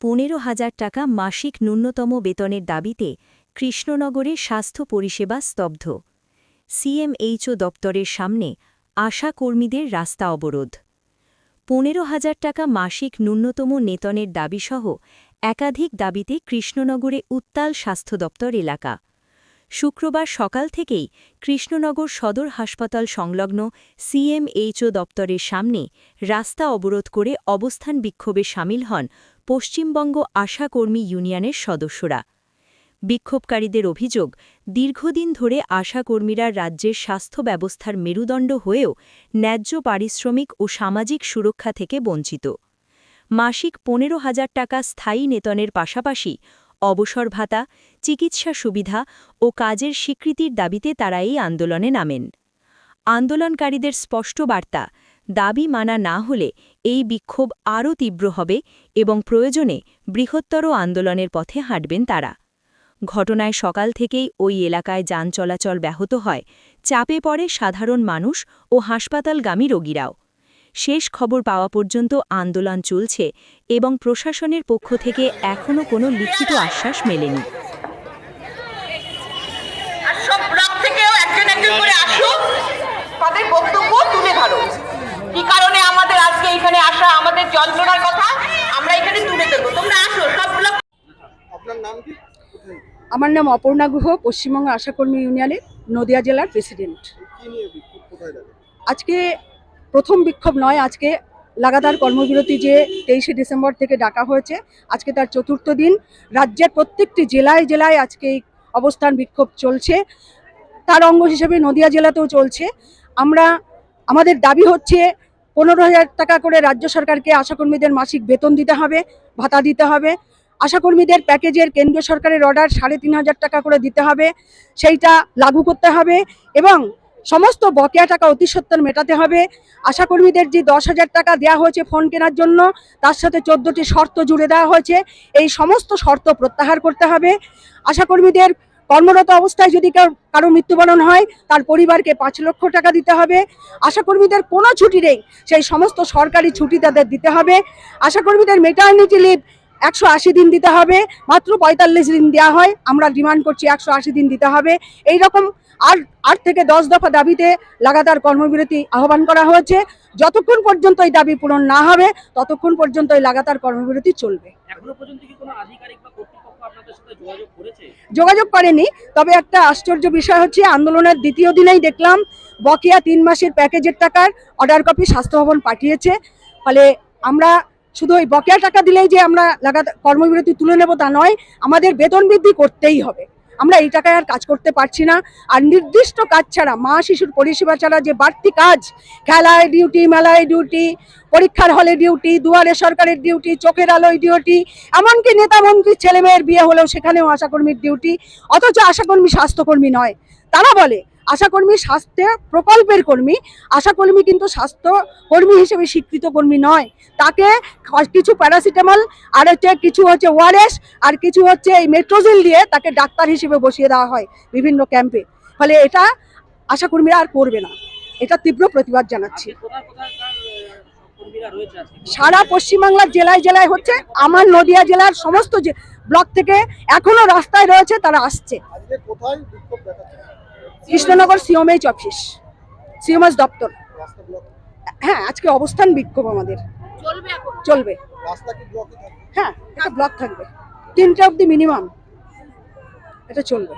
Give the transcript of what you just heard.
15,000 টাকা মাসিক ন্যূনতম বেতনের দাবিতে কৃষ্ণনগরে স্বাস্থ্য পরিষেবা স্তব্ধ। সিএমএইচও দপ্তরের সামনে আশা কর্মীদের রাস্তা অবরোধ। 15,000 টাকা মাসিক ন্যূনতম বেতনের দাবিসহ একাধিক দাবিতে কৃষ্ণনগরে উত্তাল স্বাস্থ্য দপ্তর এলাকা। শুক্রবার সকাল থেকেই কৃষ্ণনগর সদর হাসপাতাল সংলগ্ন সিএমএইচও দপ্তরের সামনে রাস্তা অবরোধ করে অবস্থান বিক্ষোভে সামিল হন পশ্চিমবঙ্গ আশা কর্মী ইউনিয়নের সদস্যরা। বিক্ষোভকারীদের অভিযোগ, দীর্ঘদিন ধরে আশা কর্মীরা রাজ্যের স্বাস্থ্য ব্যবস্থার মেরুদণ্ড হয়েও ন্যায্য পারিশ্রমিক ও সামাজিক সুরক্ষা থেকে বঞ্চিত। মাসিক 15,000 টাকা স্থায়ী বেতনের পাশাপাশি অবসর ভাতা, চিকিৎসা সুবিধা ও কাজের স্বীকৃতির দাবিতে তারা এই আন্দোলনে নামেন। আন্দোলনকারীদের স্পষ্ট বার্তা, দাবি মানা না হলে এই বিক্ষোভ আরও তীব্র হবে এবং প্রয়োজনে বৃহত্তর আন্দোলনের পথে হাঁটবেন তারা। ঘটনায় সকাল থেকেই ওই এলাকায় যান চলাচল ব্যাহত হয়, চাপে পড়ে সাধারণ মানুষ ও হাসপাতালগামী রোগীরাও। শেষ খবর পাওয়া পর্যন্ত আন্দোলন চলছে এবং প্রশাসনের পক্ষ থেকে এখনও কোনো লিখিত আশ্বাস মেলেনি। কি কারণে আমাদের আজকে এখানে আসা, আমাদের যন্ত্রণার কথা আমরা এখানে তুলে দেবো, তোমরা আসো সবগুলো। আপনার নাম কি? আমার নাম অপর্ণা গুহ, পশ্চিমবঙ্গ আশা কর্মী ইউনিয়নের নদিয়া জেলার প্রেসিডেন্ট। আজকে প্রথম বিক্ষোভ নয়, আজকে লাগাতার কর্মবিরতি যে 23শে ডিসেম্বর থেকে ডাকা হয়েছে, আজকে তার চতুর্থ দিন। রাজ্যের প্রত্যেকটি জেলায় জেলায় আজকে এই অবস্থান বিক্ষোভ চলছে, তার অঙ্গ হিসেবে নদিয়া জেলাতেও চলছে। আমাদের দাবি হচ্ছে 15,000 টাকা করে রাজ্য সরকারকে আশাকর্মীদের মাসিক বেতন দিতে হবে, ভাতা দিতে হবে। আশাকর্মীদের প্যাকেজের কেন্দ্রীয় সরকারের অর্ডার 3,500 টাকা করে দিতে হবে, সেইটা লাগু করতে হবে এবং সমস্ত বকেয়া টাকা অতি সত্বর মেটাতে হবে। আশাকর্মীদের যে 10,000 টাকা দেওয়া হয়েছে ফোন কেনার জন্য, তার সাথে 14টি শর্ত জুড়ে দেওয়া হয়েছে, এই সমস্ত শর্ত প্রত্যাহার করতে হবে। আশাকর্মীদের কর্মরত অবস্থায় যদি কারো মৃত্যুবরণ হয়, তার পরিবারকে 5 লক্ষ টাকা দিতে হবে। আশাকর্মীদের কোনো ছুটি নেই, সেই সমস্ত সরকারি ছুটি তাদের দিতে হবে। আশাকর্মীদের ম্যাটারনিটি লিভ 180 দিন দিতে হবে, মাত্র 45 দিন দেওয়া হয়, আমরা ডিমান্ড করছি 180 দিন দিতে হবে। এই রকম 8 থেকে 10 দফা দাবিতে লাগাতার কর্মবিরতি আহ্বান করা হয়েছে। যতক্ষণ পর্যন্ত এই দাবি পূরণ না হবে, ততক্ষণ পর্যন্ত এই লাগাতার কর্মবিরতি চলবে। এখনো পর্যন্ত কি কোনো আধিকারিক বা কর্তৃপক্ষ আপনাদের সাথে যোগাযোগ করেছে? যোগাযোগ করেনি, তবে একটা আশ্চর্য বিষয় হচ্ছে আন্দোলনের দ্বিতীয় দিনেই দেখলাম বকেয়া 3 মাসের প্যাকেজের টাকার অর্ডার কপি স্বাস্থ্য ভবন পাঠিয়েছে। ফলে আমরা শুধু ওই বকেয়া টাকা দিলেই যে আমরা লাগাতার কর্মবিরতি তুলে নেব তা নয়, আমাদের বেতন বৃদ্ধি করতেই হবে। আমরা এই টাকায় আর কাজ করতে পারছি না। আর নির্দিষ্ট কাজ ছাড়া, মা শিশুর পরিষেবা ছাড়া যে বাড়তি কাজ, খেলায় ডিউটি, মেলায় ডিউটি, পরীক্ষার হলে ডিউটি, দুয়ারে সরকারের ডিউটি, চোখের আলোয় ডিউটি, এমনকি নেতা মন্ত্রীর ছেলেমেয়ের বিয়ে হলেও সেখানেও আশাকর্মীর ডিউটি। অথচ আশাকর্মী স্বাস্থ্যকর্মী নয়। তারা বলে আশাকর্মী স্বাস্থ্য প্রকল্পের কর্মী, আশাকর্মী কিন্তু স্বাস্থ্য কর্মী হিসেবে স্বীকৃত কর্মী নয়। তাকে কিছু প্যারাসিটামল, আর কিছু হচ্ছে ওআরএস, আর কিছু হচ্ছে এই মেট্রোজিল দিয়ে তাকে ডাক্তার হিসেবে বসিয়ে দেওয়া হয় বিভিন্ন ক্যাম্পে। ফলে এটা আশাকর্মীরা আর করবে না, এটা তীব্র প্রতিবাদ জানাচ্ছি। সারা পশ্চিমবাংলার জেলায় জেলায় হচ্ছে, আমার নদিয়া জেলার সমস্ত ব্লক থেকে এখনো রাস্তায় রয়েছে, তারা আসছে। কৃষ্ণনগর সিএমএইচ অফিস, সিএমএইচ দপ্তর। হ্যাঁ, আজকে অবস্থান বিক্ষোভ আমাদের চলবে। হ্যাঁ, এটা ব্লক থাকবে, 3টে অবধি মিনিমাম এটা চলবে।